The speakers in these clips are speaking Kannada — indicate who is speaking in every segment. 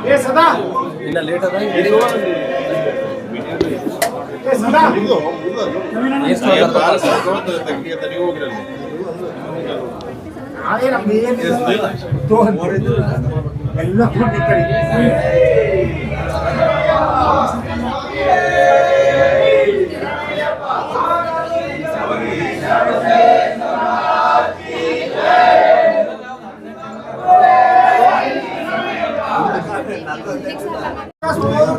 Speaker 1: ಇನ್ನ ಲೇಟ್ ಅದ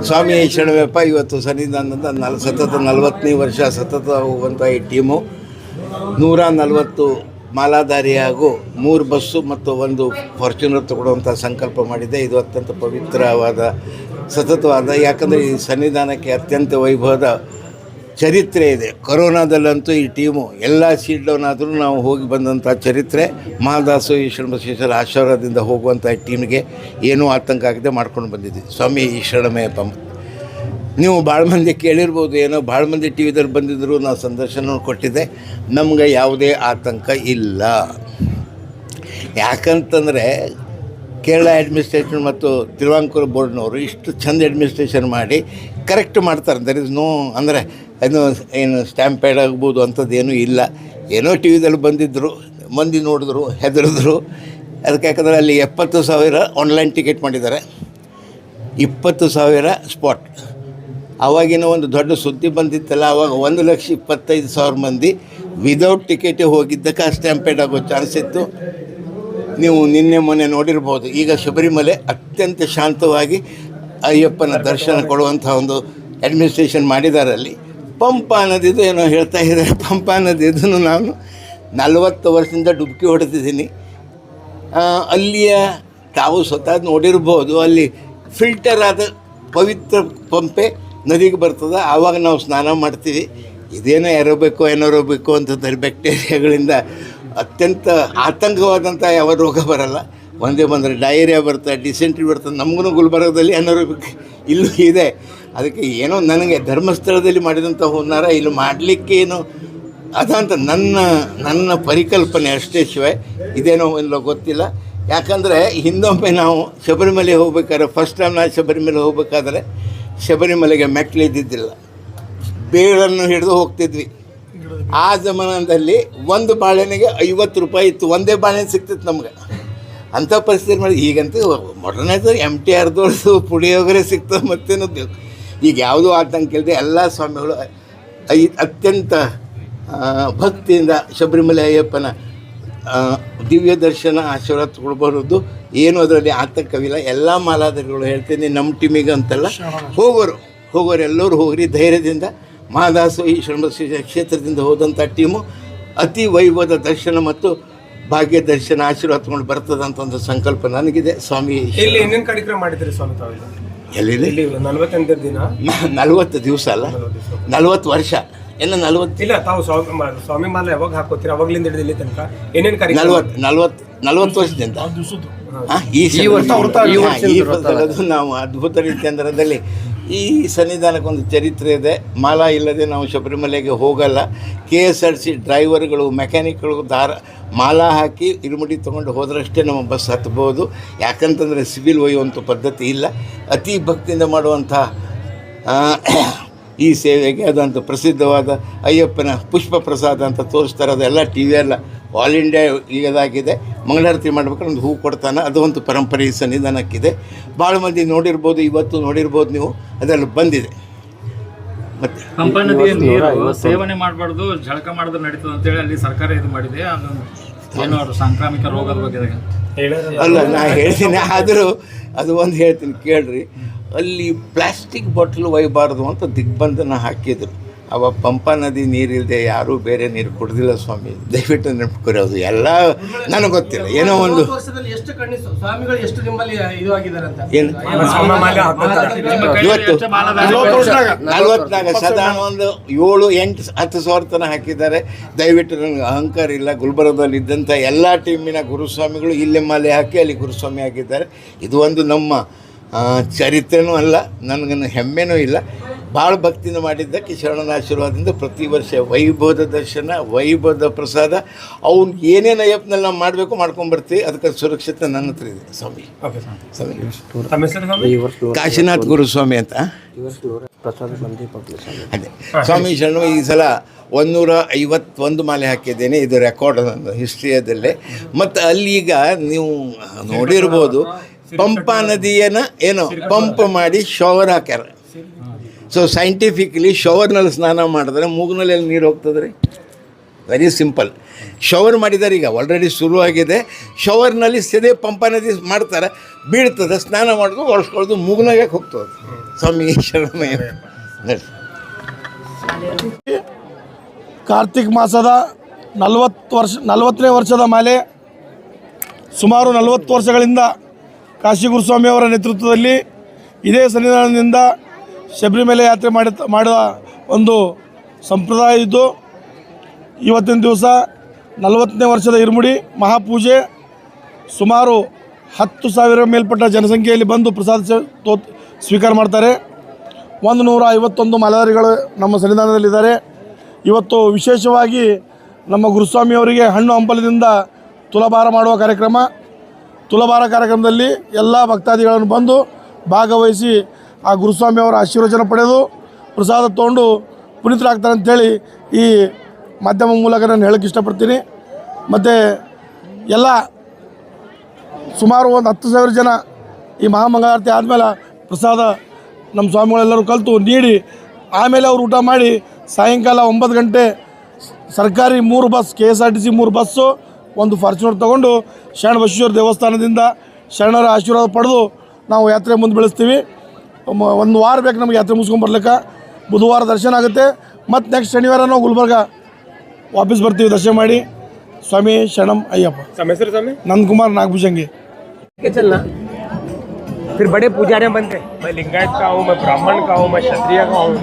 Speaker 2: ಸ್ವಾಮಿ ಶರಣಪ್ಪ ಇವತ್ತು ಸನ್ನಿಧಾನದ ಸತತ 40ನೇ ವರ್ಷ ಸತತ ಹೋಗುವಂಥ ಈ ಟೀಮು 140 ಮಾಲಾಧಾರಿ ಹಾಗೂ 3 ಬಸ್ಸು ಮತ್ತು 1 ಫಾರ್ಚುನರ್ ತಗೊಳ್ಳುವಂಥ ಸಂಕಲ್ಪ ಮಾಡಿದೆ. ಇದು ಅತ್ಯಂತ ಪವಿತ್ರವಾದ ಸತತವಾದ, ಯಾಕಂದರೆ ಈ ಸನ್ನಿಧಾನಕ್ಕೆ ಅತ್ಯಂತ ವೈಭವದ ಚರಿತ್ರೆ ಇದೆ. ಕೊರೋನಾದಲ್ಲಂತೂ ಈ ಟೀಮು ಎಲ್ಲ ಸೀಟ್ ಡೌನ್ ಆದರೂ ನಾವು ಹೋಗಿ ಬಂದಂಥ ಚರಿತ್ರೆ. ಮಹಾದಾಸು ಈಶ್ವರ ಆಶೀರ್ವಾದದಿಂದ ಹೋಗುವಂಥ ಟೀಮ್ಗೆ ಏನೂ ಆತಂಕ ಆಗದೆ ಮಾಡ್ಕೊಂಡು ಬಂದಿದ್ವಿ. ಸ್ವಾಮಿ ಶರಣಮಯ್ಯಪ್ಪ. ನೀವು ಭಾಳ ಮಂದಿ ಕೇಳಿರ್ಬೋದು, ಏನೋ ಭಾಳ ಮಂದಿ ಟಿ ವಿದಲ್ಲಿ ಬಂದಿದ್ದರು, ನಾವು ಸಂದರ್ಶನ ಕೊಟ್ಟಿದ್ದೆ. ನಮ್ಗೆ ಯಾವುದೇ ಆತಂಕ ಇಲ್ಲ. ಯಾಕಂತಂದರೆ ಕೇರಳ ಅಡ್ಮಿನಿಸ್ಟ್ರೇಷನ್ ಮತ್ತು ತಿರುವಾಂಕೂರು ಬೋರ್ಡ್ನವರು ಇಷ್ಟು ಚಂದ ಅಡ್ಮಿನಿಸ್ಟ್ರೇಷನ್ ಮಾಡಿ ಕರೆಕ್ಟ್ ಮಾಡ್ತಾರೆ. ದರ್ ಇಸ್ ನೋ ಅಂದರೆ ಏನು ಸ್ಟ್ಯಾಂಪೇಡ್ ಆಗ್ಬೋದು ಅಂಥದ್ದು ಏನೂ ಇಲ್ಲ. ಏನೋ ಟಿ ವಿದಲ್ಲಿ ಬಂದಿದ್ದರು, ಮಂದಿ ನೋಡಿದ್ರು, ಹೆದರಿದ್ರು. ಅದಕ್ಕೆ ಯಾಕಂದರೆ ಅಲ್ಲಿ 70,000 ಆನ್ಲೈನ್ ಟಿಕೆಟ್ ಮಾಡಿದ್ದಾರೆ, 20,000 ಸ್ಪಾಟ್. ಆವಾಗಿನ ಒಂದು ದೊಡ್ಡ ಸುದ್ದಿ ಬಂದಿತ್ತಲ್ಲ, ಆವಾಗ 1,25,000 ಮಂದಿ ವಿದೌಟ್ ಟಿಕೆಟೇ ಹೋಗಿದ್ದಕ್ಕೆ ಸ್ಟ್ಯಾಂಪೇಡ್ ಆಗೋ ಚಾನ್ಸ್ ಇತ್ತು. ನೀವು ನಿನ್ನೆ ಮೊನ್ನೆ ನೋಡಿರ್ಬೋದು. ಈಗ ಶಬರಿಮಲೆ ಅತ್ಯಂತ ಶಾಂತವಾಗಿ ಅಯ್ಯಪ್ಪನ ದರ್ಶನ ಕೊಡುವಂಥ ಒಂದು ಅಡ್ಮಿನಿಸ್ಟ್ರೇಷನ್ ಮಾಡಿದ್ದಾರೆ. ಅಲ್ಲಿ ಪಂಪಾ ನದಿದು ಏನೋ ಹೇಳ್ತಾ ಇದ್ದಾರೆ. ಪಂಪಾ ನದಿದು ನಾನು 40 ವರ್ಷದಿಂದ ಡುಬ್ಕಿ ಹೊಡೆದಿದ್ದೀನಿ. ಅಲ್ಲಿಯ ತಾವು ಸ್ವತಃ ನೋಡಿರ್ಬೋದು, ಅಲ್ಲಿ ಫಿಲ್ಟರ್ ಆದ ಪವಿತ್ರ ಪಂಪೆ ನದಿಗೆ ಬರ್ತದೆ. ಆವಾಗ ನಾವು ಸ್ನಾನ ಮಾಡ್ತೀವಿ. ಇದೇನೋ ಏರೋಬೇಕು ಅಂತಂದರೆ ಬ್ಯಾಕ್ಟೀರಿಯಾಗಳಿಂದ ಅತ್ಯಂತ ಆತಂಕವಾದಂಥ ಯಾವ ರೋಗ ಬರಲ್ಲ. ಒಂದೇ ಬಂದರೆ ಡಯೇರಿಯಾ ಬರ್ತದೆ, ಡಿಸೆಂಟ್ರಿ ಬರ್ತದೆ. ನಮಗೂ ಗುಲ್ಬರ್ಗದಲ್ಲಿ ಅನಾರೋಗ್ಯ ಇಲ್ಲೂ ಇದೆ. ಅದಕ್ಕೆ ಏನೋ ನನಗೆ ಧರ್ಮಸ್ಥಳದಲ್ಲಿ ಮಾಡಿದಂಥ ಹುನ್ನಾರ ಇಲ್ಲಿ ಮಾಡಲಿಕ್ಕೆ ಏನು ಅದಂತ ನನ್ನ ಪರಿಕಲ್ಪನೆ ಅಷ್ಟೇ ಶಿವಾಯ್. ಇದೇನೋ ಇಲ್ಲ ಗೊತ್ತಿಲ್ಲ. ಯಾಕಂದರೆ ಹಿಂದೊಮ್ಮೆ ನಾವು ಶಬರಿಮಲೆ ಹೋಗ್ಬೇಕಾದ್ರೆ, ಫಸ್ಟ್ ಟೈಮ್ ನಾನು ಶಬರಿಮಲೆ ಹೋಗ್ಬೇಕಾದ್ರೆ ಶಬರಿಮಲೆಗೆ ಮೆಟ್ಲು ಇದ್ದಿದ್ದಿಲ್ಲ, ಬೇಳನ್ನು ಹಿಡಿದು ಹೋಗ್ತಿದ್ವಿ. ಆ ಜಮಾನದಲ್ಲಿ 1 ಬಾಳೆಹಣ್ಣಿಗೆ 50 ರೂಪಾಯಿ ಇತ್ತು. ಒಂದೇ ಬಾಳೆಹಣ್ಣು ಸಿಗ್ತಿತ್ತು ನಮ್ಗೆ. ಅಂಥ ಪರಿಸ್ಥಿತಿ ಮಾಡಿ ಈಗಂತೂ ಮೊಡರ್ನೈಸ್ MTRದವ್ರದ್ದು ಪುಳಿಯೋಗರೆ ಸಿಗ್ತದೆ, ಮತ್ತೇನು ಬೇಕು. ಈಗ ಯಾವುದೂ ಆತಂಕ ಇಲ್ಲದೆ ಎಲ್ಲ ಸ್ವಾಮಿಗಳು ಅತ್ಯಂತ ಭಕ್ತಿಯಿಂದ ಶಬರಿಮಲೆ ಅಯ್ಯಪ್ಪನ ದಿವ್ಯ ದರ್ಶನ ಆಶೀರ್ವಾದ ತಗೊಳ್ಬರೋದು. ಏನು ಅದರಲ್ಲಿ ಆತಂಕವಿಲ್ಲ. ಎಲ್ಲ ಮಾಲಾಧಾರಿಗಳು ಹೇಳ್ತೀನಿ, ನಮ್ಮ ಟೀಮಿಗೆ ಅಂತಲ್ಲ, ಹೋಗೋರು ಎಲ್ಲರೂ ಹೋಗ್ರಿ ಧೈರ್ಯದಿಂದ. ಮಹಾದಾಸು ಈ ಶ್ರಮಶೀರ್ಷ ಕ್ಷೇತ್ರದಿಂದ ಹೋದಂಥ ಟೀಮು ಅತಿ ವೈಭವದ ದರ್ಶನ ಮತ್ತು ಭಾಗ್ಯ ದರ್ಶನ ಆಶೀರ್ವಾದ ತಗೊಂಡು ಬರ್ತದೆ ಅಂತ ಒಂದು ಸಂಕಲ್ಪ ನನಗಿದೆ. ಸ್ವಾಮಿ
Speaker 1: ಏನೇನು ಕಾರ್ಯಕ್ರಮ ಮಾಡಿದ್ರಿ ಸ್ವಾಮಿ ತಾವು?
Speaker 2: ಎಲ್ಲಿದೆ
Speaker 1: 40 ದಿನ? 40
Speaker 2: ದಿವಸ ಅಲ್ಲ, 40 ವರ್ಷ. ಎಲ್ಲ 40
Speaker 1: ಇಲ್ಲ. ತಾವು ಸ್ವಾಮಿ ಮಾಲೆ ಯಾವಾಗ ಹಾಕೋತೀರಿ? ಅವಾಗಲಿಂದ ಹಿಡಿದು ಇಲ್ಲಿ ತನಕ ಏನೇನು ಕಾರ್ಯಕ್ರಮ?
Speaker 2: 40 ವರ್ಷದಿಂದ ಈ ವರ್ಷ ನಾವು ಅದ್ಭುತ ರೀತಿಯಂದರದಲ್ಲಿ ಈ ಸನ್ನಿಧಾನಕ್ಕೊಂದು ಚರಿತ್ರೆ ಇದೆ. ಮಾಲಾ ಇಲ್ಲದೆ ನಾವು ಶಬರಿಮಲೆಗೆ ಹೋಗಲ್ಲ. KSRTC ಡ್ರೈವರ್ಗಳು, ಮೆಕ್ಯಾನಿಕ್ಗಳು ಮಾಲಾ ಹಾಕಿ ಇರುಮುಡಿ ತೊಗೊಂಡು ಹೋದ್ರಷ್ಟೇ ನಮ್ಮ ಬಸ್ ಹತ್ಬೋದು. ಯಾಕಂತಂದರೆ ಸಿವಿಲ್ ಒಯ್ಯುವಂಥ ಪದ್ಧತಿ ಇಲ್ಲ. ಅತಿ ಭಕ್ತಿಯಿಂದ ಮಾಡುವಂಥ ಈ ಸೇವೆಗೆ ಅದಂತ ಪ್ರಸಿದ್ಧವಾದ ಅಯ್ಯಪ್ಪನ ಪುಷ್ಪ ಪ್ರಸಾದ ಅಂತ ತೋರಿಸ್ತಾರೆ. ಅದೆಲ್ಲ ಟಿ ವಿಯೆಲ್ಲ ಆಲ್ ಇಂಡಿಯಾ ಈಗದಾಗಿದೆ. ಮಂಗಳಾರತಿ ಮಾಡ್ಬೇಕಾದ್ರೆ ಒಂದು ಹೂ ಕೊಡ್ತಾನೆ, ಅದು ಒಂದು ಪರಂಪರೆ ಈ ಸನ್ನಿಧಾನಕ್ಕಿದೆ. ಭಾಳ ಮಂದಿ ನೋಡಿರ್ಬೋದು, ಇವತ್ತು ನೋಡಿರ್ಬೋದು ನೀವು, ಅದೆಲ್ಲ ಬಂದಿದೆ.
Speaker 3: ಮತ್ತೆ ಪಂಪಾ ನದಿಯ ನೀರು ಸೇವನೆ ಮಾಡಬಾರ್ದು, ಜಳಕ ಮಾಡಿದ್ರೆ ನಡೀತದೆ ಅಂತೇಳಿ ಅಲ್ಲಿ ಸರ್ಕಾರ ಇದು ಮಾಡಿದೆ. ಏನೋ ಸಾಂಕ್ರಾಮಿಕ ರೋಗದ ಬಗ್ಗೆ
Speaker 2: ಅಲ್ಲ ನಾ ಹೇಳ್ತೀನಿ, ಆದರೂ ಅದು ಒಂದು ಹೇಳ್ತೀನಿ ಕೇಳ್ರಿ. ಅಲ್ಲಿ ಪ್ಲಾಸ್ಟಿಕ್ ಬಾಟ್ಲು ಒಯ್ಯಬಾರ್ದು ಅಂತ ದಿಗ್ಬಂಧನ ಹಾಕಿದರು. ಅವ ಪಂಪಾ ನದಿ ನೀರಿಲ್ಲದೆ ಯಾರೂ ಬೇರೆ ನೀರು ಕುಡ್ದಿಲ್ಲ ಸ್ವಾಮಿ, ದಯವಿಟ್ಟು ನೆನಪಿರೋದು ಎಲ್ಲ ನನಗೆ ಗೊತ್ತಿಲ್ಲ. ಏನೋ ಒಂದು ಇವತ್ತು 40 ಸಾಧಾರಣ ಒಂದು 7-8-10 ಸಾವಿರ ತನಕ ಹಾಕಿದ್ದಾರೆ. ದಯವಿಟ್ಟು ನನಗೆ ಅಹಂಕಾರ ಇಲ್ಲ. ಗುಲ್ಬರ್ಗದಲ್ಲಿ ಇದ್ದಂಥ ಎಲ್ಲ ಟೀಮಿನ ಗುರುಸ್ವಾಮಿಗಳು ಇಲ್ಲೇ ಮಾಲೆ ಹಾಕಿ ಅಲ್ಲಿ ಗುರುಸ್ವಾಮಿ ಆಗಿದ್ದಾರೆ. ಇದು ಒಂದು ನಮ್ಮ ಚರಿತ್ರೆನೂ ಅಲ್ಲ, ನನಗನ್ನು ಹೆಮ್ಮೆನೂ ಇಲ್ಲ. ಭಾಳ ಭಕ್ತಿಯಿಂದ ಮಾಡಿದ್ದಕ್ಕೆ ಶರಣನ ಆಶೀರ್ವಾದದಿಂದ ಪ್ರತಿ ವರ್ಷ ವೈಭವದ ದರ್ಶನ, ವೈಭವದ ಪ್ರಸಾದ, ಅವ್ನು ಏನೇನು ಅಯ್ಯಪ್ಪನಲ್ಲಿ ನಾವು ಮಾಡಬೇಕು ಮಾಡ್ಕೊಂಬರ್ತೀವಿ. ಅದಕ್ಕೆ ಸುರಕ್ಷತೆ ನನ್ನ ಹತ್ರ ಇದೆ ಸ್ವಾಮಿ.
Speaker 1: ಓಕೆ
Speaker 2: ಸ್ವಾಮಿ
Speaker 1: ತಮ್ಮ ಹೆಸರು ಸ್ವಾಮಿ?
Speaker 2: ಕಾಶಿನಾಥ್ ಗುರುಸ್ವಾಮಿ ಅಂತ. ಅದೇ ಸ್ವಾಮಿ ಶರಣ ಈ ಸಲ 151 ಮಾಲೆ ಹಾಕಿದ್ದೇನೆ. ಇದು ರೆಕಾರ್ಡ್ ನನ್ನ ಹಿಸ್ಟ್ರಿಯದಲ್ಲೇ. ಮತ್ತು ಅಲ್ಲೀಗ ನೀವು ನೋಡಿರ್ಬೋದು, ಪಂಪಾ ನದಿಯನ್ನು ಏನೋ ಪಂಪ್ ಮಾಡಿ ಶವರ್ ಹಾಕ್ಯಾರ. ಸೊ ಸೈಂಟಿಫಿಕಲಿ ಶವರ್ನಲ್ಲಿ ಸ್ನಾನ ಮಾಡಿದ್ರೆ ಮೂಗ್ನಲ್ಲಿ ಎಲ್ಲಿ ನೀರು ಹೋಗ್ತದೆ ರೀ? Very simple. ಶವರ್ ಮಾಡಿದ್ದಾರೆ, ಈಗ ಆಲ್ರೆಡಿ ಶುರುವಾಗಿದೆ. ಶವರ್ನಲ್ಲಿ ಸದೇ ಪಂಪಾ ನದಿ ಮಾಡ್ತಾರೆ, ಬೀಳ್ತದೆ, ಸ್ನಾನ ಮಾಡೋದು, ಒರೆಸ್ಕೊಳ್ಳೋದು, ಮೂಗ್ನಾಗೆ ಹೋಗ್ತದೆ. ಸ್ವಾಮಿ ಶರಣಮಯ್ಯ.
Speaker 4: ಕಾರ್ತಿಕ್ ಮಾಸದ 40ನೇ ವರ್ಷದ ಮಾಲೆ. ಸುಮಾರು 40 ವರ್ಷಗಳಿಂದ ಕಾಶಿ ಗುರುಸ್ವಾಮಿಯವರ ನೇತೃತ್ವದಲ್ಲಿ ಇದೇ ಸನ್ನಿಧಾನದಿಂದ ಶಬರಿಮಲೆ ಯಾತ್ರೆ ಮಾಡುವ ಒಂದು ಸಂಪ್ರದಾಯ ಇದ್ದು, ಇವತ್ತಿನ ದಿವಸ 40ನೇ ವರ್ಷದ ಇರುಮುಡಿ ಮಹಾಪೂಜೆ. ಸುಮಾರು 10,000 ಮೇಲ್ಪಟ್ಟ ಜನಸಂಖ್ಯೆಯಲ್ಲಿ ಬಂದು ಪ್ರಸಾದ ಸ್ವೀಕಾರ ಮಾಡ್ತಾರೆ. 151 ಮಾಲಾಧಾರಿಗಳು ನಮ್ಮ ಸನ್ನಿಧಾನದಲ್ಲಿದ್ದಾರೆ. ಇವತ್ತು ವಿಶೇಷವಾಗಿ ನಮ್ಮ ಗುರುಸ್ವಾಮಿಯವರಿಗೆ ಹಣ್ಣು ಹಂಪಲದಿಂದ ತುಲಾಭಾರ ಮಾಡುವ ಕಾರ್ಯಕ್ರಮ. ತುಲಾಭಾರ ಕಾರ್ಯಕ್ರಮದಲ್ಲಿ ಎಲ್ಲ ಭಕ್ತಾದಿಗಳನ್ನು ಬಂದು ಭಾಗವಹಿಸಿ ಆ ಗುರುಸ್ವಾಮಿಯವರ ಆಶೀರ್ವಚನ ಪಡೆದು ಪ್ರಸಾದ ತೊಗೊಂಡು ಪುನೀತರಾಗ್ತಾರೆ ಅಂಥೇಳಿ ಈ ಮಾಧ್ಯಮ ಮೂಲಕ ನಾನು ಹೇಳೋಕ್ಕೆ ಇಷ್ಟಪಡ್ತೀನಿ. ಮತ್ತು ಎಲ್ಲ ಸುಮಾರು ಒಂದು 10,000 ಜನ ಈ ಮಹಾಮಂಗಳಾರತಿ ಆದಮೇಲೆ ಪ್ರಸಾದ ನಮ್ಮ ಸ್ವಾಮಿಗಳೆಲ್ಲರೂ ಕಲಿತು ನೀಡಿ ಆಮೇಲೆ ಅವರು ಊಟ ಮಾಡಿ ಸಾಯಂಕಾಲ 9 ಗಂಟೆ ಸರ್ಕಾರಿ 3 ಬಸ್, KSRTC 3 ಬಸ್ಸು, ಒಂದು ಫಾರ್ಚುನರ್ ತೊಗೊಂಡು ಶರಣ ಬಸವೇಶ್ವರ ದೇವಸ್ಥಾನದಿಂದ ಶರಣರ ಆಶೀರ್ವಾದ ಪಡೆದು ನಾವು ಯಾತ್ರೆ ಮುಂದೆ ಬೆಳೆಸ್ತೀವಿ. 1 ವಾರ ಬೇಕು ನಮಗೆ ಯಾತ್ರೆ ಮುಗಿಸ್ಕೊಂಬರ್ಲಿಕ್ಕೆ. ಬುಧವಾರ ದರ್ಶನ ಆಗುತ್ತೆ. ಮತ್ತು ನೆಕ್ಸ್ಟ್ ಶನಿವಾರ ನಾವು ಗುಲ್ಬರ್ಗ ವಾಪಸ್ ಬರ್ತೀವಿ ದರ್ಶನ ಮಾಡಿ. ಸ್ವಾಮಿ ಶರಣಂ ಅಯ್ಯಪ್ಪ.
Speaker 1: ತಮ್ಮ ಹೆಸರು ಸ್ವಾಮಿ?
Speaker 4: ನಂದಕುಮಾರ್ ನಾಗಭೂಷಂಗಿ.
Speaker 1: चलना फिर बड़े पुजारी बनते। मैं लिंगायत का हूँ, मैं ब्राह्मण का हूँ, मैं क्षत्रिय का हूँ।